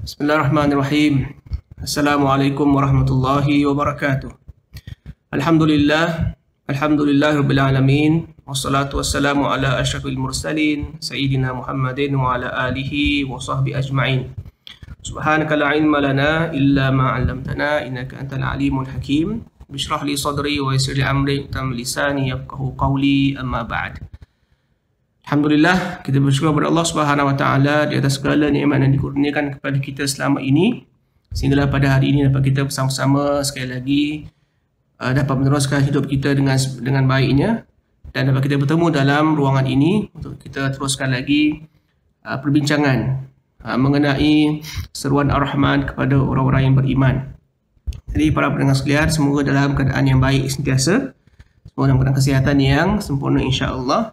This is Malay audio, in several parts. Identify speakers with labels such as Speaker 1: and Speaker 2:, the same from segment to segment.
Speaker 1: Bismillahirrahmanirrahim. Assalamualaikum warahmatullahi wabarakatuh. Alhamdulillahirabbil alamin. Wassalatu wassalamu ala asyrafil mursalin sayyidina Muhammadin wa ala alihi wa sahbihi ajma'in. Subhanaka la ilma lana illa ma 'allamtana innaka antal alimul hakim. Bishrah li sadri wa yassir li amri wa lisani yafqahu qawli, amma ba'd. Alhamdulillah, kita bersyukur kepada Allah Subhanahu wa taala di atas segala nikmat yang dikurniakan kepada kita selama ini, sehinggalah pada hari ini dapat kita bersama-sama sekali lagi dapat meneruskan hidup kita dengan baiknya, dan dapat kita bertemu dalam ruangan ini untuk kita teruskan lagi perbincangan mengenai seruan Ar-Rahman kepada orang-orang yang beriman. Jadi para pendengar sekalian, semoga dalam keadaan yang baik sentiasa, semoga dalam keadaan kesihatan yang sempurna insya-Allah.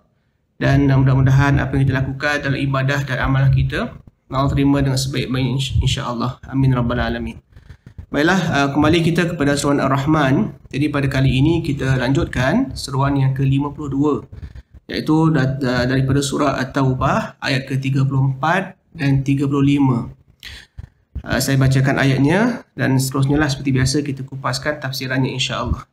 Speaker 1: Dan mudah-mudahan apa yang kita lakukan dalam ibadah dan amalan kita Allah terima dengan sebaik-baiknya insya-Allah. Amin rabbal alamin. Baiklah, kembali kita kepada seruan Ar-Rahman. Jadi pada kali ini kita lanjutkan seruan yang ke-52, iaitu daripada surah At-Taubah ayat ke-34 dan 35. Saya bacakan ayatnya dan seterusnya seperti biasa kita kupaskan tafsirannya insya-Allah.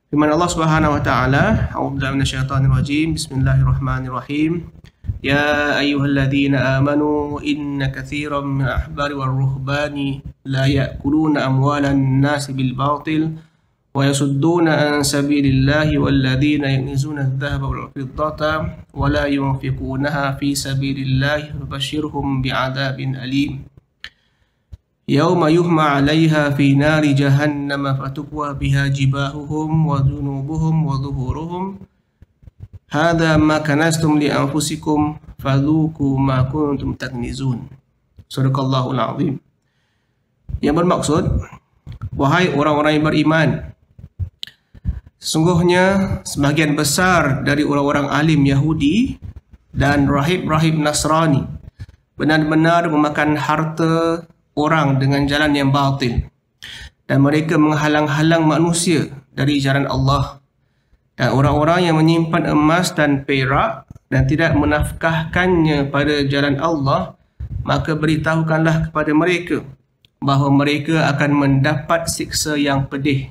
Speaker 1: Firman Allah Subhanahu wa taala, a'udzubillahi minasyaitonir rajim. Bismillahirrahmanirrahim. Ya ayyuhalladzina amanu inna katsiran min ahbari war ruhbani la ya'kuluna amwalan nasi bil batil wa yasudduna an sabilillahi walladzina yaknizuna adh-dhahaba wal fiddata wa la yunfiqunaha fi sabilillahi fabashshirhum bi'adzabin alim. Yauma yuhma 'alaiha fi nari jahannam fatukwa biha jibahuhum wa dhunubuhum wa dhuhuruhum hadza ma kanastum li anfusikum fadhuku ma kuntum taknizun. Sadaqallahul azim. Yang bermaksud, wahai orang-orang yang beriman, sesungguhnya sebahagian besar dari orang-orang alim Yahudi dan rahib-rahib Nasrani benar-benar memakan harta orang dengan jalan yang batil, dan mereka menghalang-halang manusia dari jalan Allah. Dan orang-orang yang menyimpan emas dan perak dan tidak menafkahkannya pada jalan Allah, maka beritahukanlah kepada mereka bahawa mereka akan mendapat siksa yang pedih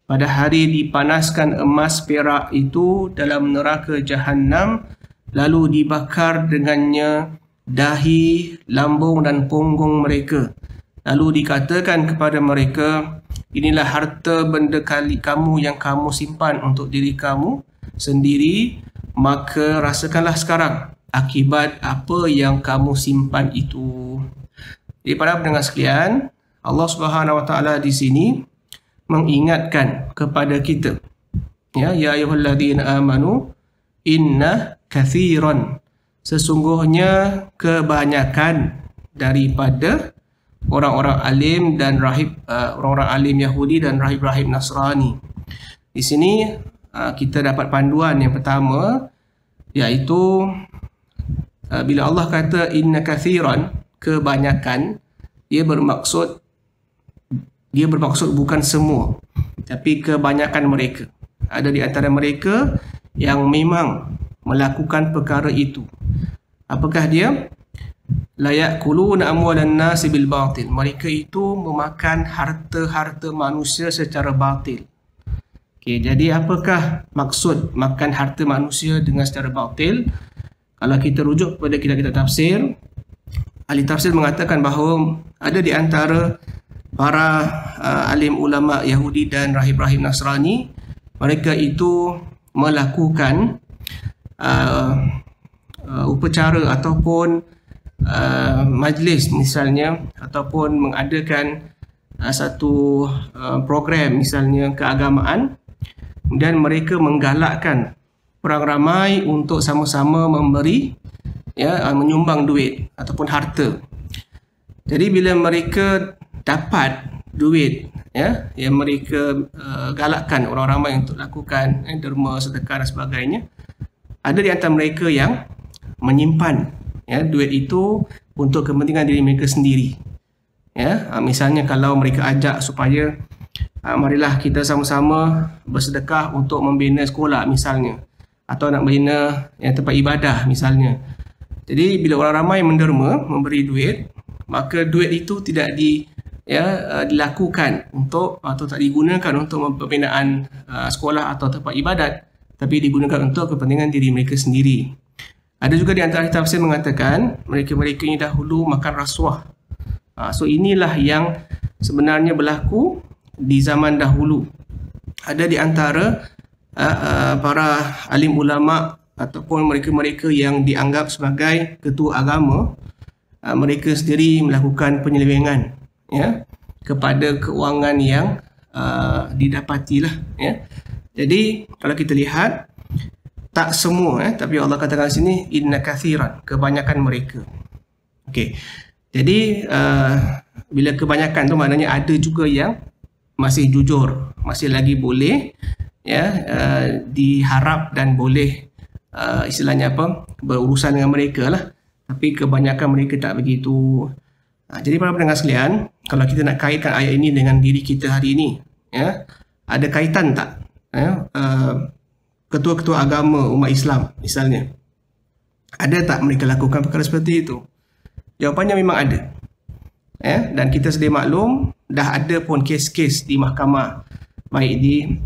Speaker 1: pada hari dipanaskan emas perak itu dalam neraka Jahannam, lalu dibakar dengannya dahi, lambung dan punggung mereka. Lalu dikatakan kepada mereka, inilah harta benda kamu yang kamu simpan untuk diri kamu sendiri, maka rasakanlah sekarang akibat apa yang kamu simpan itu. Jadi para pendengar sekalian, Allah Subhanahu wa taala di sini mengingatkan kepada kita, ya ayyuhalladzina amanu inna katsiran, sesungguhnya kebanyakan daripada orang-orang alim dan rahib, orang-orang alim Yahudi dan rahib-rahib Nasrani. Di sini kita dapat panduan yang pertama, iaitu bila Allah kata inna katsiran, kebanyakan, dia bermaksud bukan semua, tapi kebanyakan mereka. Ada di antara mereka yang memang melakukan perkara itu. Apakah dia? La ya'kuluna amwalan nasi bil batil. Mereka itu memakan harta-harta manusia secara batil. Okey, jadi apakah maksud makan harta manusia dengan secara batil? Kalau kita rujuk kepada kitab-kitab tafsir, ahli tafsir mengatakan bahawa ada di antara para alim ulama Yahudi dan rahib-rahib Nasrani, mereka itu melakukan upacara ataupun majlis misalnya, ataupun mengadakan satu program misalnya keagamaan, dan mereka menggalakkan orang ramai untuk sama-sama memberi, menyumbang duit ataupun harta. Jadi bila mereka dapat duit, yang mereka galakkan orang ramai untuk lakukan derma, sedekah dan sebagainya, ada di antara mereka yang menyimpan duit itu untuk kepentingan diri mereka sendiri. Misalnya kalau mereka ajak supaya marilah kita sama-sama bersedekah untuk membina sekolah misalnya, atau nak bina tempat ibadah misalnya. Jadi bila orang ramai menderma, memberi duit, maka duit itu tidak dilakukan untuk atau tak digunakan untuk pembinaan sekolah atau tempat ibadat, tapi digunakan untuk kepentingan diri mereka sendiri. Ada juga di antara tafsir mengatakan mereka-mereka ini dahulu makan rasuah. So inilah yang sebenarnya berlaku di zaman dahulu. Ada di antara para alim ulama ataupun mereka-mereka yang dianggap sebagai ketua agama, mereka sendiri melakukan penyelewengan kepada keuangan yang didapatilah. Jadi kalau kita lihat, tak semua, tapi Allah katakan sini inna kathiran, kebanyakan mereka. Okey. Jadi bila kebanyakan tu maknanya ada juga yang masih jujur, masih lagi boleh diharap dan boleh istilahnya berurusan dengan mereka lah. Tapi kebanyakan mereka tak begitu. Jadi para pendengar sekalian, kalau kita nak kaitkan ayat ini dengan diri kita hari ini, ada kaitan tak ketua-ketua agama umat Islam misalnya, ada tak mereka lakukan perkara seperti itu? Jawapannya memang ada. Dan kita sedia maklum, dah ada pun kes-kes di mahkamah, baik di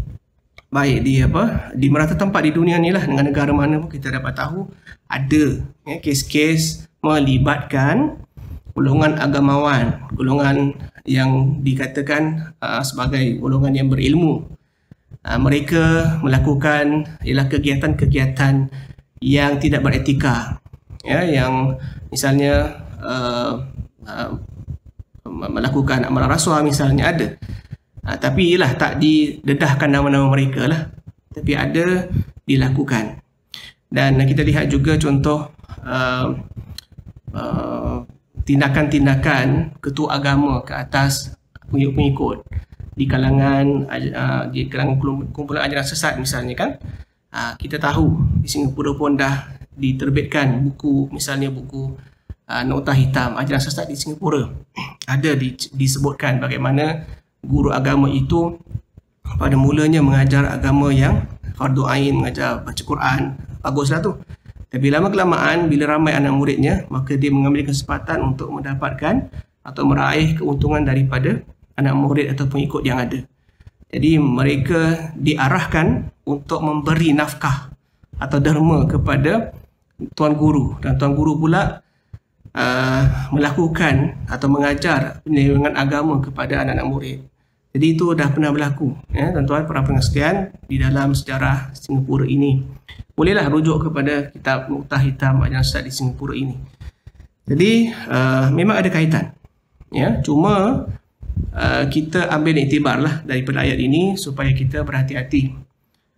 Speaker 1: merata tempat di dunia ni lah, dengan negara mana pun kita dapat tahu ada kes-kes melibatkan golongan agamawan, golongan yang dikatakan sebagai golongan yang berilmu. Mereka melakukan kegiatan-kegiatan yang tidak beretika, yang misalnya melakukan amal rasuah misalnya ada. Tapi tak didedahkan nama-nama mereka lah, tapi ada dilakukan. Dan kita lihat juga contoh tindakan-tindakan ketua agama ke atas pengikut-pengikut di kalangan kumpulan ajaran sesat misalnya kan. Kita tahu di Singapura pun dah diterbitkan buku, misalnya buku Nota Hitam Ajaran Sesat di Singapura. Ada disebutkan bagaimana guru agama itu pada mulanya mengajar agama yang fardu ain, mengajar baca Quran, baguslah tu. Tapi lama-kelamaan bila ramai anak muridnya, maka dia mengambil kesempatan untuk mendapatkan atau meraih keuntungan daripada anak murid atau pengikut yang ada. Jadi mereka diarahkan untuk memberi nafkah atau derma kepada tuan guru, dan tuan guru pula melakukan atau mengajar penyelewengan agama kepada anak-anak murid. Jadi itu dah pernah berlaku, tuan-tuan para pendengar sekalian, di dalam sejarah Singapura ini. Bolehlah rujuk kepada kitab Nota Hitam Ajaran Sesat di Singapura ini. Jadi memang ada kaitan, cuma kita ambil iktibar lah daripada ayat ini supaya kita berhati-hati.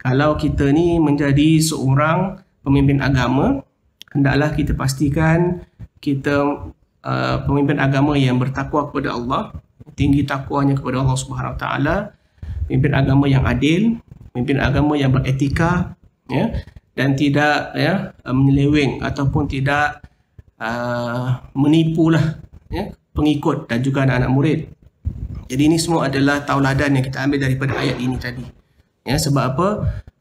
Speaker 1: Kalau kita ni menjadi seorang pemimpin agama, hendaklah kita pastikan kita pemimpin agama yang bertakwa kepada Allah, tinggi takwanya kepada Allah Subhanahu Wa Taala, pemimpin agama yang adil, pemimpin agama yang beretika, dan tidak menyeleweng ataupun tidak menipulah pengikut dan juga anak-anak murid. Jadi ini semua adalah tauladan yang kita ambil daripada ayat ini tadi. Sebab apa?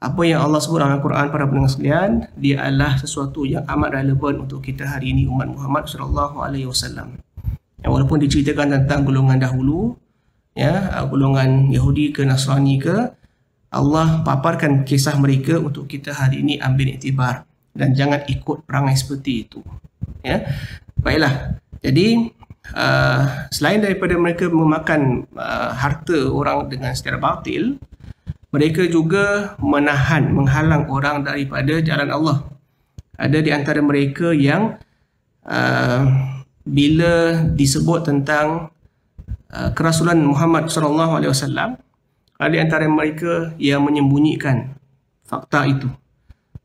Speaker 1: Apa yang Allah sebut dalam Al-Quran, para pendengar sekalian, dia adalah sesuatu yang amat relevan untuk kita hari ini, umat Muhammad sallallahu alaihi wasallam. Walaupun diceritakan tentang golongan dahulu, golongan Yahudi ke Nasrani ke, Allah paparkan kisah mereka untuk kita hari ini ambil iktibar dan jangan ikut perangai seperti itu. Baiklah. Jadi selain daripada mereka memakan harta orang dengan secara batil, mereka juga menghalang orang daripada jalan Allah. Ada di antara mereka yang bila disebut tentang kerasulan Muhammad SAW, ada di antara mereka yang menyembunyikan fakta itu.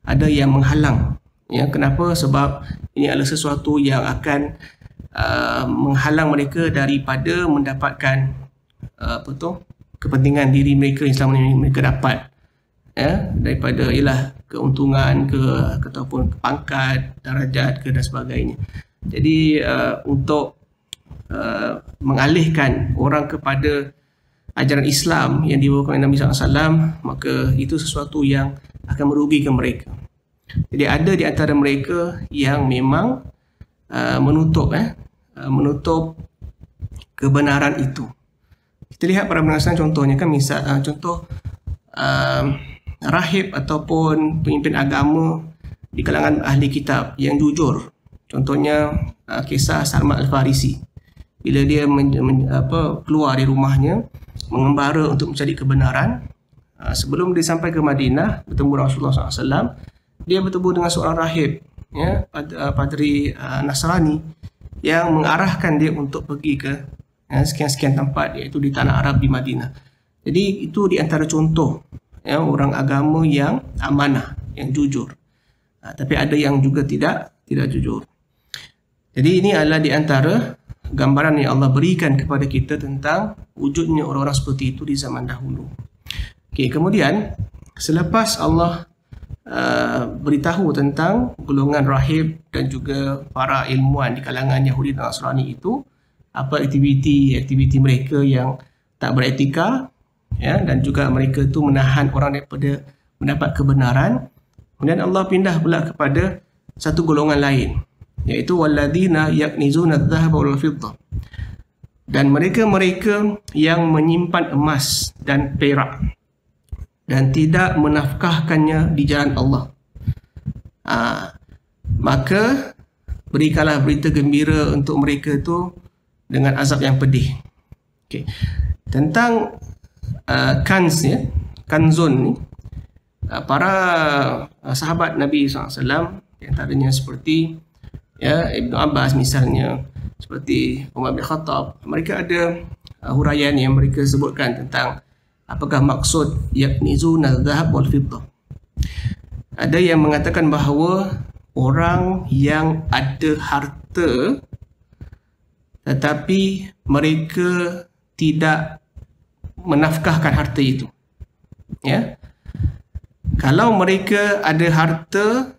Speaker 1: Ada yang menghalang. Kenapa? Sebab ini adalah sesuatu yang akan menghalang mereka daripada mendapatkan kepentingan diri mereka yang selama ini mereka dapat, daripada keuntungan ataupun pangkat, darajat dan sebagainya. Jadi untuk mengalihkan orang kepada ajaran Islam yang dibawakan oleh Nabi SAW, maka itu sesuatu yang akan merugikan mereka. Jadi ada di antara mereka yang memang menutup menutup kebenaran itu. Kita lihat pada penjelasan contohnya kan, misal contoh rahib ataupun pemimpin agama di kalangan ahli kitab yang jujur. Contohnya kisah Salman Al-Farisi. Bila dia keluar dari rumahnya mengembara untuk mencari kebenaran, sebelum dia sampai ke Madinah bertemu Rasulullah SAW, dia bertemu dengan seorang rahib, ya, padri Nasrani, yang mengarahkan dia untuk pergi ke sekian-sekian tempat, iaitu di tanah Arab di Madinah. Jadi itu di antara contoh, ya, orang agama yang amanah, yang jujur. Tapi ada yang juga tidak jujur. Jadi ini adalah di antara gambaran yang Allah berikan kepada kita tentang wujudnya orang-orang seperti itu di zaman dahulu. Okey, kemudian selepas Allah beritahu tentang golongan rahib dan juga para ilmuwan di kalangan Yahudi dan Nasrani itu, apa aktiviti mereka yang tak beretika, ya, dan juga mereka itu menahan orang daripada mendapat kebenaran. Kemudian Allah pindah pula kepada satu golongan lain, iaitu walladzina yaknizuna adh-dhahaba wal fiddah, dan mereka yang menyimpan emas dan perak dan tidak menafkahkannya di jalan Allah. Maka berikanlah berita gembira untuk mereka itu dengan azab yang pedih. Okay. Tentang kanzun ni, para sahabat Nabi SAW, di antaranya seperti, ya, Ibn Abbas misalnya, seperti Umar bin Khattab, mereka ada huraian yang mereka sebutkan tentang apakah maksud yaknizuna adh-dhahab wal fiddah. Ada yang mengatakan bahawa orang yang ada harta tetapi mereka tidak menafkahkan harta itu, ya. Kalau mereka ada harta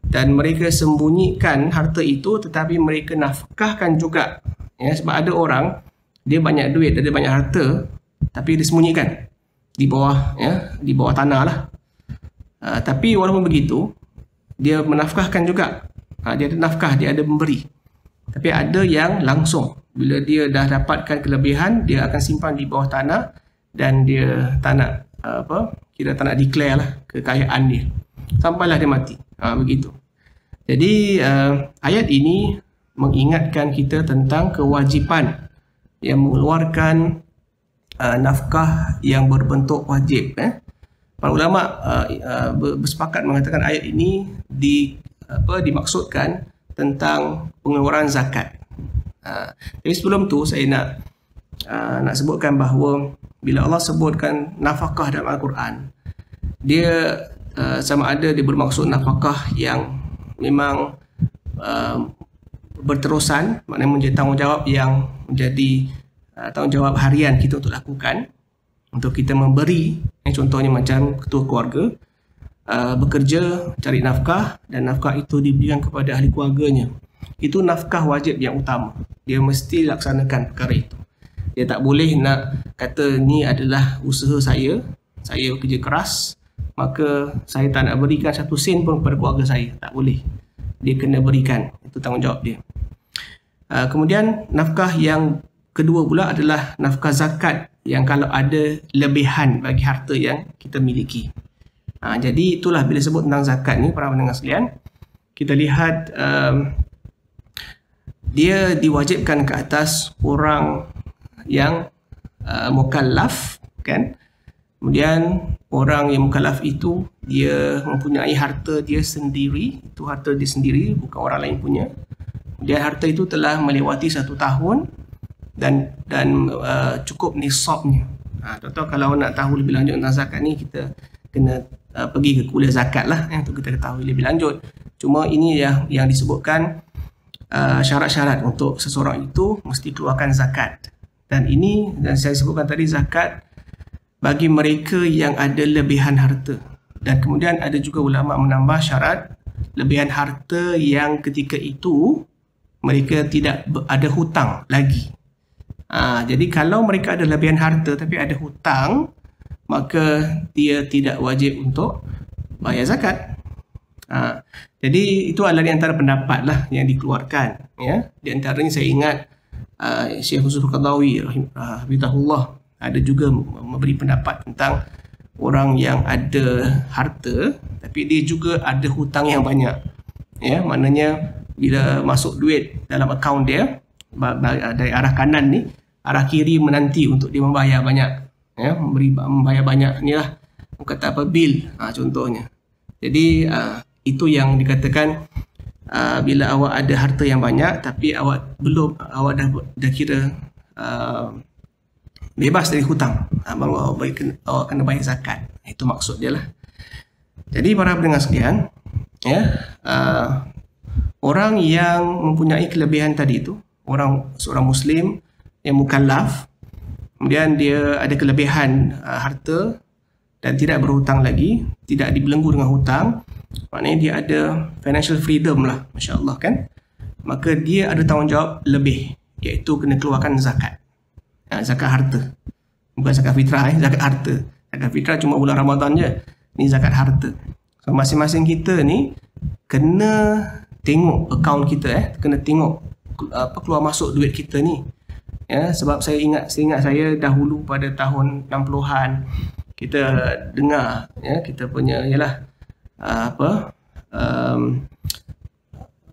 Speaker 1: dan mereka sembunyikan harta itu tetapi mereka nafkahkan juga, ya, sebab ada orang dia banyak duit, ada banyak harta tapi dia sembunyikan di bawah, ya, di bawah tanah lah. Tapi walaupun begitu dia menafkahkan juga, dia ada nafkah, dia ada memberi. Tapi ada yang langsung, bila dia dah dapatkan kelebihan, dia akan simpan di bawah tanah dan dia tak nak tak nak declare lah kekayaan dia sampailah dia mati. Begitu. Jadi ayat ini mengingatkan kita tentang kewajipan yang mengeluarkan nafkah yang berbentuk wajib. Para ulama bersepakat mengatakan ayat ini dimaksudkan tentang pengeluaran zakat. Tapi sebelum tu saya nak sebutkan bahawa bila Allah sebutkan nafkah dalam Al-Quran, dia sama ada dia bermaksud nafkah yang memang berterusan, maknanya menjadi tanggungjawab yang menjadi tanggungjawab harian kita untuk lakukan, untuk kita memberi, contohnya macam ketua keluarga bekerja cari nafkah dan nafkah itu diberikan kepada ahli keluarganya. Itu nafkah wajib yang utama, dia mesti laksanakan perkara itu. Dia tak boleh nak kata ni adalah usaha saya kerja keras, maka saya tak nak berikan satu sen pun kepada keluarga saya. Tak boleh, dia kena berikan, itu tanggungjawab dia. Kemudian nafkah yang kedua pula adalah nafkah zakat, yang kalau ada lebihan bagi harta yang kita miliki. Jadi itulah bila sebut tentang zakat ni, para pendengar sekalian, kita lihat dia diwajibkan ke atas orang yang mukallaf, kan. Kemudian orang yang mukallaf itu dia mempunyai harta dia sendiri, itu harta dia sendiri, bukan orang lain punya. Kemudian harta itu telah melewati 1 tahun dan cukup nisabnya. Contoh kalau nak tahu lebih lanjut tentang zakat ni, kita kena pergi ke kuliah zakat lah, untuk kita ketahui lebih lanjut. Cuma ini yang disebutkan syarat-syarat untuk seseorang itu mesti keluarkan zakat. Dan ini, dan saya sebutkan tadi, zakat bagi mereka yang ada lebihan harta. Dan kemudian ada juga ulama menambah syarat lebihan harta yang ketika itu mereka tidak ada hutang lagi. Jadi kalau mereka ada lebihan harta tapi ada hutang, maka dia tidak wajib untuk bayar zakat. Jadi itu adalah di antara pendapat lah yang dikeluarkan. Ya, di antaranya saya ingat Syekh Husnul Qadawi rahimahullah ada juga memberi pendapat tentang orang yang ada harta tapi dia juga ada hutang yang banyak. Ya, maknanya bila masuk duit dalam akaun dia dari arah kanan ni, arah kiri menanti untuk dia membayar banyak. Ya, membayar banyak ni lah kata apa bil contohnya. Jadi itu yang dikatakan bila awak ada harta yang banyak tapi awak dah kira bebas dari hutang, awak kena bayar zakat. Itu maksud dia lah. Jadi para pendengar sekalian, ya, orang yang mempunyai kelebihan tadi itu, seorang Muslim yang mukallaf, kemudian dia ada kelebihan harta dan tidak berhutang lagi, tidak dibelenggu dengan hutang, maknanya dia ada financial freedom lah, Masya Allah kan. Maka dia ada tanggungjawab lebih, iaitu kena keluarkan zakat. Zakat harta. Bukan zakat fitrah, zakat harta. Zakat fitrah cuma bulan Ramadan je. Ni zakat harta. So masing-masing kita ni kena tengok akaun kita, kena tengok apa keluar masuk duit kita ni. Ya, sebab saya ingat saya dahulu pada tahun 60-an kita dengar, ya, kita punya ialah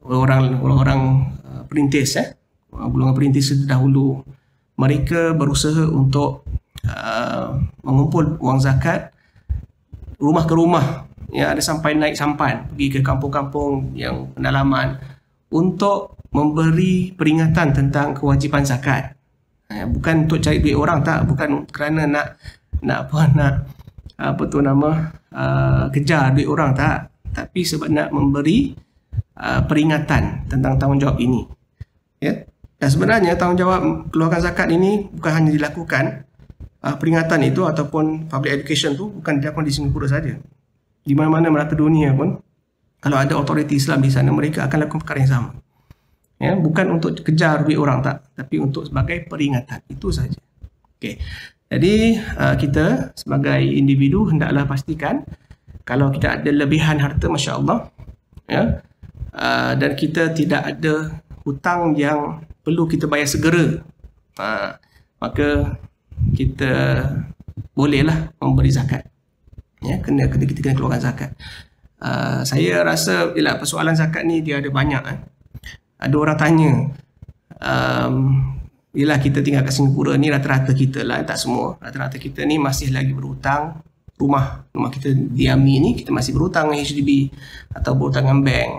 Speaker 1: orang-orang perintis, golongan perintis dahulu, mereka berusaha untuk mengumpul wang zakat rumah ke rumah, ya, ada sampai naik sampan pergi ke kampung-kampung yang pendalaman untuk memberi peringatan tentang kewajipan zakat. Bukan untuk cari duit orang, tak, bukan kerana nak kejar duit orang, tak, tapi sebab nak memberi peringatan tentang tanggungjawab ini. Ya. Dan sebenarnya tanggungjawab keluarkan zakat ini bukan hanya dilakukan peringatan itu ataupun public education tu bukan dilakukan di Singapura saja. Di mana-mana merata dunia pun kalau ada autoriti Islam di sana, mereka akan lakukan perkara yang sama. Ya, bukan untuk kejar duit orang, tak, tapi untuk sebagai peringatan. Itu saja. Okey. Jadi kita sebagai individu hendaklah pastikan kalau kita ada lebihan harta, masya-Allah, ya, dan kita tidak ada hutang yang perlu kita bayar segera, maka kita bolehlah memberi zakat. Ya, kita kena keluarkan zakat. Saya rasa persoalan zakat ni dia ada banyak. Ada orang tanya, yelah kita tinggal kat Singapura ni, rata-rata kita lah, tak semua, rata-rata kita ni masih lagi berhutang. Rumah kita diami ni kita masih berhutang dengan HDB atau berhutang dengan bank.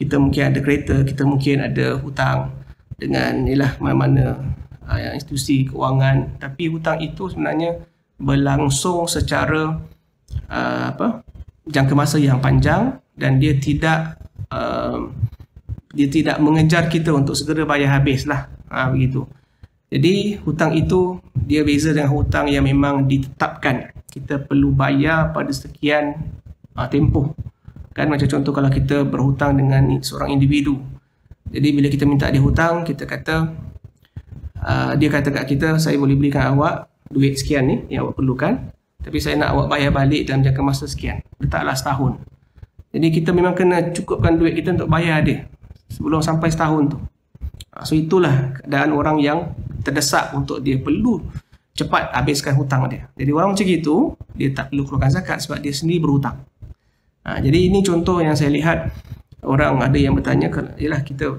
Speaker 1: Kita mungkin ada kereta, kita mungkin ada hutang dengan mana-mana institusi keuangan, tapi hutang itu sebenarnya berlangsung secara jangka masa yang panjang dan dia tidak mengejar kita untuk segera bayar habis lah, begitu. Jadi hutang itu dia beza dengan hutang yang memang ditetapkan, kita perlu bayar pada sekian tempoh. Kan macam contoh kalau kita berhutang dengan seorang individu, jadi bila kita minta dia hutang, kita kata dia kata kat kita, saya boleh berikan awak duit sekian ni yang awak perlukan, tapi saya nak awak bayar balik dalam jangka masa sekian, letaklah setahun. Jadi kita memang kena cukupkan duit kita untuk bayar dia sebelum sampai setahun tu. So itulah keadaan orang yang terdesak untuk dia perlu cepat habiskan hutang dia. Jadi orang macam itu, dia tak perlu keluarkan zakat sebab dia sendiri berhutang. Jadi ini contoh yang saya lihat, orang ada yang bertanya, yalah kita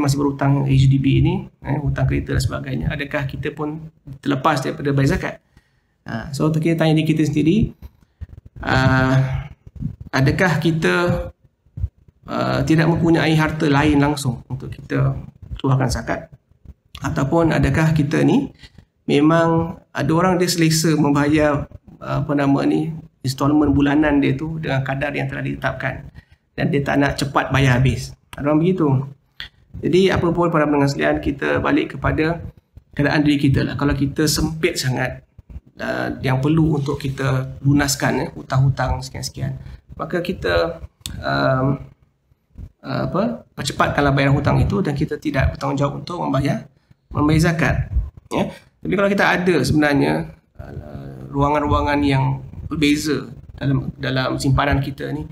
Speaker 1: masih berhutang HDB ini, hutang kereta dan sebagainya, adakah kita pun terlepas daripada bayar zakat? So kita tanya diri kita sendiri, adakah kita tidak mempunyai harta lain langsung untuk kita keluarkan zakat, ataupun adakah kita ni memang ada orang dia selesa membayar installment bulanan dia tu dengan kadar yang telah ditetapkan dan dia tak nak cepat bayar habis. Ada orang begitu. Jadi apa pun para pendengar sekalian, kita balik kepada keadaan diri kita lah. Kalau kita sempit sangat yang perlu untuk kita lunaskan hutang-hutang sekian-sekian, maka kita percepatkanlah bayar hutang itu dan kita tidak bertanggungjawab untuk membayar zakat. Ya. Tapi kalau kita ada sebenarnya ruangan-ruangan yang berbeza dalam simpanan kita ni,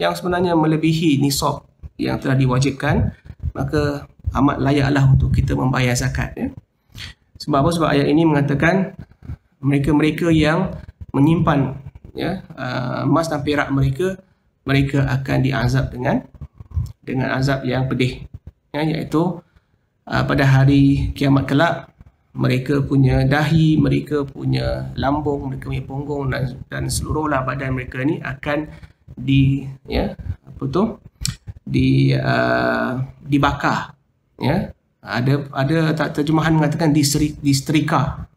Speaker 1: yang sebenarnya melebihi nisab yang telah diwajibkan, maka amat layaklah untuk kita membayar zakat, ya. Sebab apa? Sebab ayat ini mengatakan mereka-mereka yang menyimpan, ya, emas dan perak mereka akan diazab dengan azab yang pedih, ya, iaitu pada hari kiamat kelak mereka punya dahi, mereka punya lambung, mereka punya punggung dan seluruhlah badan mereka ni akan dibakar, ya. Ada terjemahan mengatakan disetrika.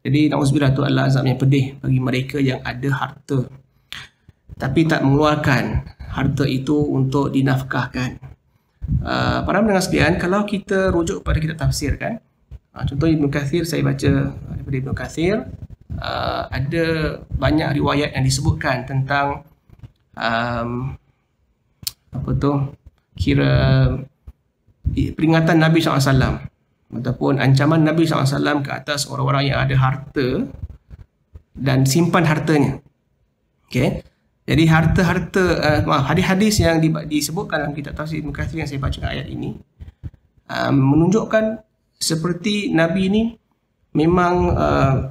Speaker 1: Jadi na'udzubillah, itu adalah azab yang pedih bagi mereka yang ada harta tapi tak mengeluarkan harta itu untuk dinafkahkan. Para pendengar sekalian, kalau kita rujuk pada kitab tafsir, kan, contoh Ibn Kathir, saya baca daripada Ibn Kathir, ada banyak riwayat yang disebutkan tentang peringatan Nabi SAW ataupun ancaman Nabi SAW ke atas orang-orang yang ada harta dan simpan hartanya. Okay. Jadi hadis-hadis yang disebutkan dalam kitab tafsir Ibn Kathir yang saya baca ayat ini menunjukkan seperti Nabi ini memang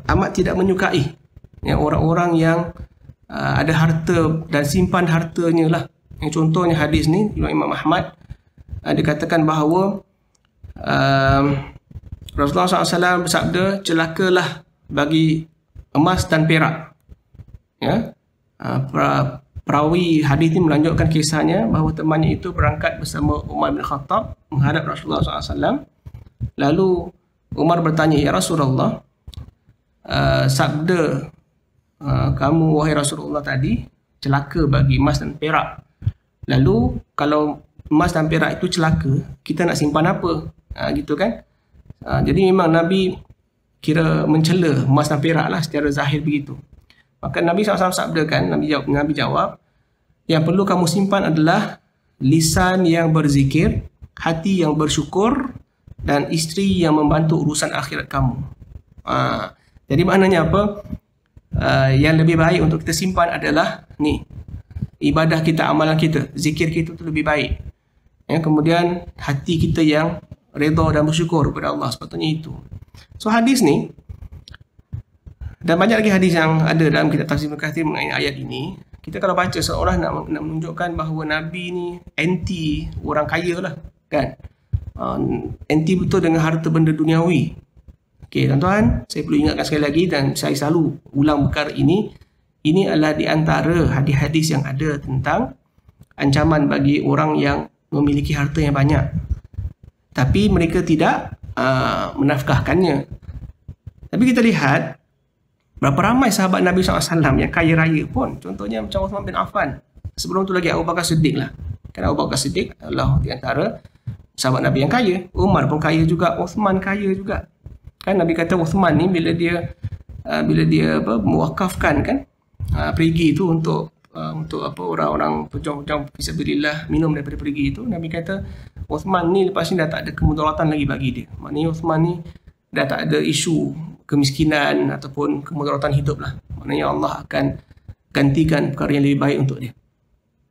Speaker 1: amat tidak menyukai, ya, orang-orang yang ada harta dan simpan hartanya lah. Yang contohnya hadis ni, Imam Ahmad dikatakan bahawa Rasulullah SAW bersabda, celakalah bagi emas dan perak, ya. Perawi hadis ini melanjutkan kisahnya bahawa temannya itu berangkat bersama Umar bin Khattab menghadap Rasulullah SAW. Lalu Umar bertanya, ya Rasulullah, sabda kamu wahai Rasulullah tadi celaka bagi emas dan perak. Lalu kalau emas dan perak itu celaka, kita nak simpan apa? Gitu kan? Jadi memang Nabi kira mencela emas dan perak lah secara zahir begitu. Maka Nabi SAW sabdakan, Nabi jawab, yang perlu kamu simpan adalah lisan yang berzikir, hati yang bersyukur, dan isteri yang membantu urusan akhirat kamu. Jadi maknanya apa? Yang lebih baik untuk kita simpan adalah ni, ibadah kita, amalan kita, zikir kita itu lebih baik, ya. Kemudian hati kita yang redha dan bersyukur kepada Allah, sepatutnya itu. So hadis ni dan banyak lagi hadis yang ada dalam kitab tafsir Ibn Kathir mengenai ayat ini, kita kalau baca seolah nak menunjukkan bahawa Nabi ni anti orang kaya lah, kan. Anti betul dengan harta benda duniawi. Okey, tuan-tuan, saya perlu ingatkan sekali lagi dan saya selalu ulang perkara ini. Ini adalah di antara hadis-hadis yang ada tentang ancaman bagi orang yang memiliki harta yang banyak tapi mereka tidak menafkahkannya. Tapi kita lihat berapa ramai sahabat Nabi SAW yang kaya raya pun. Contohnya macam Uthman bin Affan. Sebelum tu lagi Abu Bakar Siddiq lah. Kerana Abu Bakar Siddiq adalah di antara sahabat Nabi yang kaya. Umar pun kaya juga, Uthman kaya juga. Kan Nabi kata Uthman ni bila dia mewakafkan, kan, perigi itu untuk orang-orang pejuang-pejuang fisabilillah minum daripada perigi itu, Nabi kata Uthman ni lepas ni dah tak ada kemudaratan lagi bagi dia. Maknanya Uthman ni dah tak ada isu kemiskinan ataupun kemudaratan hidup lah. Maknanya Allah akan gantikan perkara yang lebih baik untuk dia,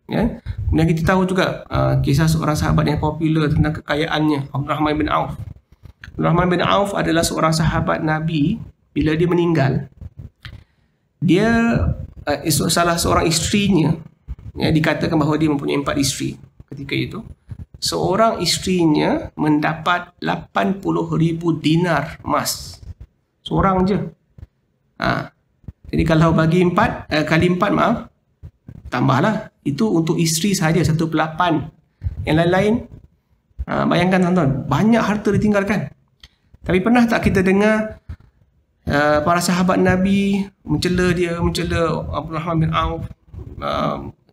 Speaker 1: ya. Kemudian kita tahu juga kisah seorang sahabat yang popular tentang kekayaannya, Abdurrahman bin Auf. Abdurrahman bin Auf adalah seorang sahabat Nabi. Bila dia meninggal, dia salah seorang isterinya, ya, dikatakan bahawa dia mempunyai 4 isteri ketika itu. Seorang isterinya mendapat 80,000 dinar emas. Seorang je. Jadi kalau bagi 4 kali 4, maaf, tambahlah. Itu untuk isteri sahaja 1/8. Yang lain-lain, bayangkan tuan-tuan, banyak harta ditinggalkan. Tapi pernah tak kita dengar para sahabat Nabi mencela Abdurrahman bin Auf,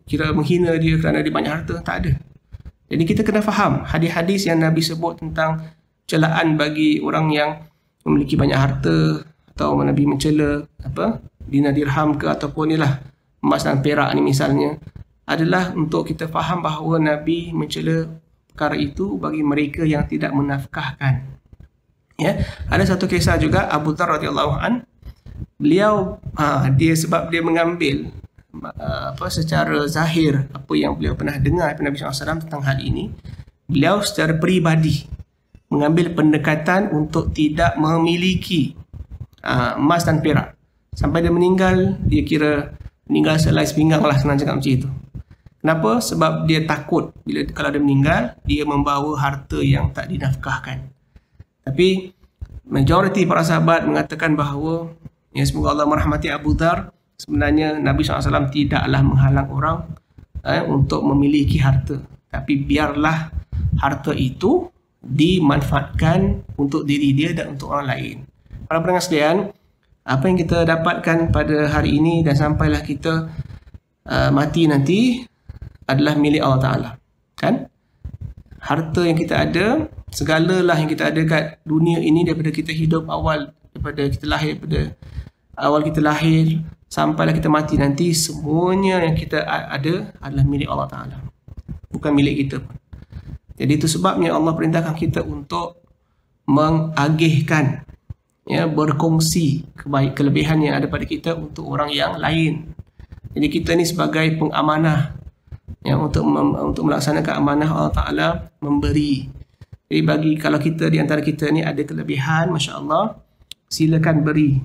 Speaker 1: kira menghina dia kerana dia banyak harta? Tak ada. Jadi kita kena faham hadis-hadis yang Nabi sebut tentang celaan bagi orang yang memiliki banyak harta, atau Nabi mencela dinar dirham ke ataupun inilah emas dan perak ni misalnya, adalah untuk kita faham bahawa Nabi mencela perkara itu bagi mereka yang tidak menafkahkan. Ya, ada satu kisah juga Abu Dzar radhiyallahu an. Beliau sebab dia mengambil secara zahir apa yang beliau pernah dengar daripada Nabi SAW tentang hal ini, beliau secara peribadi mengambil pendekatan untuk tidak memiliki emas dan perak. Sampai dia meninggal, dia kira meninggal selai sepinggang lah, senang cakap macam itu. Kenapa? Sebab dia takut bila kalau dia meninggal, dia membawa harta yang tak dinafkahkan. Tapi majoriti para sahabat mengatakan bahawa, ya, semoga Allah merahmati Abu Dhar, sebenarnya Nabi SAW tidaklah menghalang orang untuk memiliki harta. Tapi biarlah harta itu dimanfaatkan untuk diri dia dan untuk orang lain. Para pendengar sekalian, apa yang kita dapatkan pada hari ini dan sampailah kita mati nanti adalah milik Allah Ta'ala. Kan? Harta yang kita ada, segalalah yang kita ada kat dunia ini daripada kita hidup awal, daripada kita lahir, daripada awal kita lahir sampailah kita mati nanti, semuanya yang kita ada adalah milik Allah Ta'ala, bukan milik kita pun. Jadi itu sebabnya Allah perintahkan kita untuk mengagihkan, ya, berkongsi kelebihan yang ada pada kita untuk orang yang lain. Jadi kita ni sebagai pengamanah, ya, untuk melaksanakan amanah Allah Ta'ala memberi. Jadi bagi kalau kita di antara kita ni ada kelebihan, Masya Allah, silakan beri,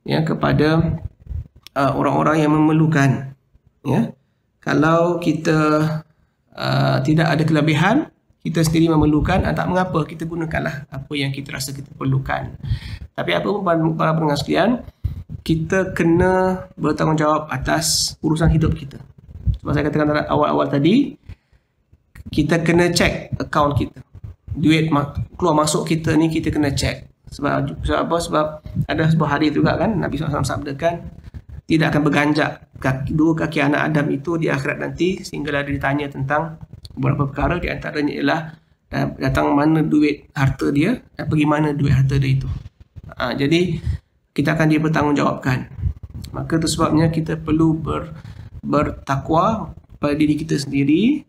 Speaker 1: ya, kepada orang-orang yang memerlukan. Ya. Kalau kita tidak ada kelebihan, kita sendiri memerlukan, tak mengapa, kita gunakanlah apa yang kita rasa kita perlukan. Tapi apa pun para pendengar sekalian, kita kena bertanggungjawab atas urusan hidup kita. Sebab saya katakan awal-awal tadi, kita kena cek akaun kita. Duit keluar masuk kita ni kita kena cek. Sebab apa? Sebab ada sebuah hadis juga kan, Nabi SAW sabdakan, tidak akan berganjak dua kaki anak Adam itu di akhirat nanti sehinggalah ditanya tentang beberapa perkara, di antaranya ialah datang mana duit harta dia dan pergi mana duit harta dia itu. Jadi kita akan dipertanggungjawabkan. Maka itu sebabnya kita perlu bertakwa pada diri kita sendiri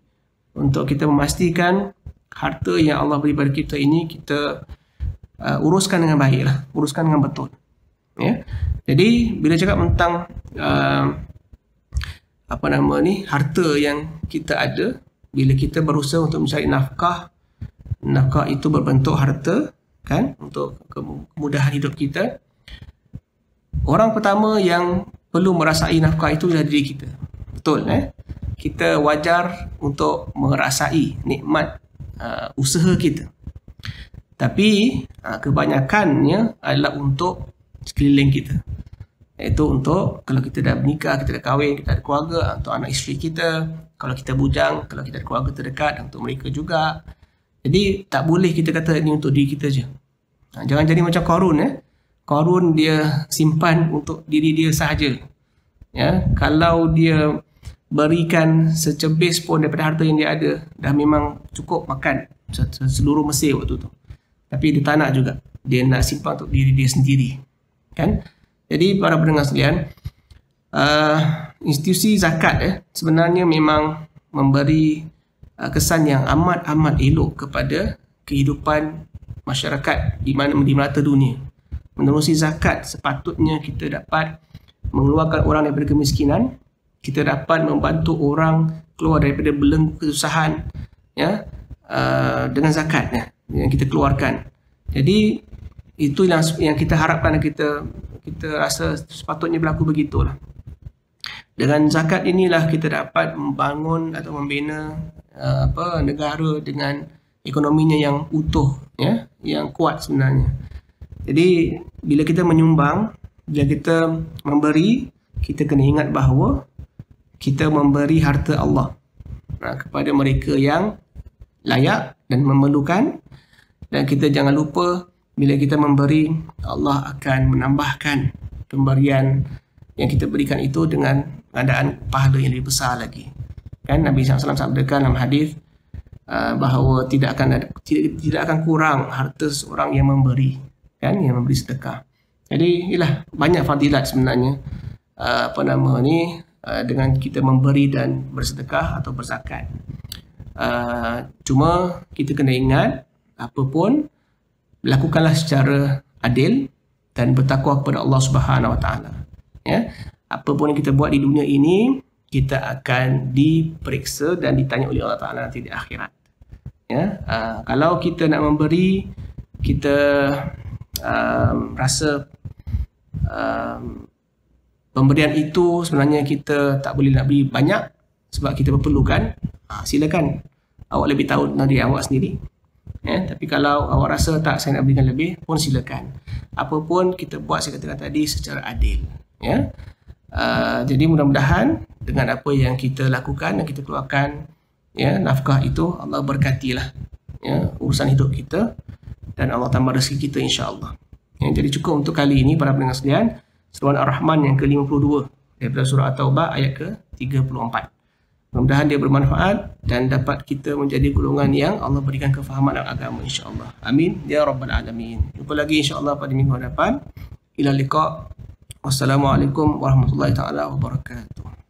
Speaker 1: untuk kita memastikan harta yang Allah beri pada kita ini kita uruskan dengan baiklah, uruskan dengan betul. Ya. Jadi bila cakap tentang harta yang kita ada, bila kita berusaha untuk mencari nafkah itu berbentuk harta, kan, untuk kemudahan hidup kita. Orang pertama yang perlu merasai nafkah itu adalah diri kita. Betul, kita wajar untuk merasai nikmat usaha kita. Tapi kebanyakannya adalah untuk sekeliling kita. Iaitu untuk kalau kita dah menikah, kita dah kahwin, kita ada keluarga, untuk anak isteri kita. Kalau kita bujang, kalau kita ada keluarga terdekat, untuk mereka juga. Jadi tak boleh kita kata ini untuk diri kita je. Jangan jadi macam Qarun. Qarun dia simpan untuk diri dia sahaja. Ya, kalau dia berikan secebis pun daripada harta yang dia ada, dah memang cukup makan seluruh Mesir waktu tu. Tapi dia tak nak juga. Dia nak simpan untuk diri dia sendiri. Kan? Jadi para pendengar sekalian, institusi zakat sebenarnya memang memberi kesan yang amat elok kepada kehidupan masyarakat di merata dunia. Menerusi zakat, sepatutnya kita dapat mengeluarkan orang daripada kemiskinan, kita dapat membantu orang keluar daripada belenggu kesusahan, ya, dengan zakat yang kita keluarkan. Jadi itu yang kita harapkan, kita rasa sepatutnya berlaku begitulah. Dengan zakat inilah kita dapat membangun atau membina negara dengan ekonominya yang utuh, ya, yang kuat sebenarnya. Jadi bila kita menyumbang, bila kita memberi, kita kena ingat bahawa kita memberi harta Allah kepada mereka yang layak dan memerlukan. Dan kita jangan lupa, bila kita memberi, Allah akan menambahkan pemberian yang kita berikan itu dengan keadaan pahala yang lebih besar lagi. Kan Nabi SAW sabdakan dalam hadis bahawa tidak akan kurang harta seorang yang memberi, kan, yang memberi sedekah. Jadi ialah banyak fadilat sebenarnya dengan kita memberi dan bersedekah atau berzakat. Cuma kita kena ingat, apapun lakukanlah secara adil dan bertakwa kepada Allah Subhanahu Wa Taala. Ya, apa pun yang kita buat di dunia ini, kita akan diperiksa dan ditanya oleh Allah Ta'ala nanti di akhirat. Ya, kalau kita nak memberi, kita rasa pemberian itu sebenarnya kita tak boleh nak beri banyak sebab kita berperlukan, silakan awak lebih tahu dari awak sendiri. Ya, tapi kalau awak rasa tak, saya nak berikan lebih pun silakan. Apa pun kita buat, saya katakan tadi, secara adil. Ya. Jadi mudah-mudahan dengan apa yang kita lakukan dan kita keluarkan, ya, nafkah itu Allah berkatilah, ya, urusan hidup kita, dan Allah tambah rezeki kita insya-Allah. Ya, jadi cukup untuk kali ini para pendengar sekalian, seruan Ar-Rahman yang ke-52 daripada surah At-Taubah ayat ke-34. Mudah-mudahan dia bermanfaat dan dapat kita menjadi golongan yang Allah berikan kefahaman dalam agama insya-Allah. Amin ya rabbal alamin. Jumpa lagi insya-Allah pada minggu hadapan. Ila liqa. Wassalamualaikum warahmatullahi taala wabarakatuh.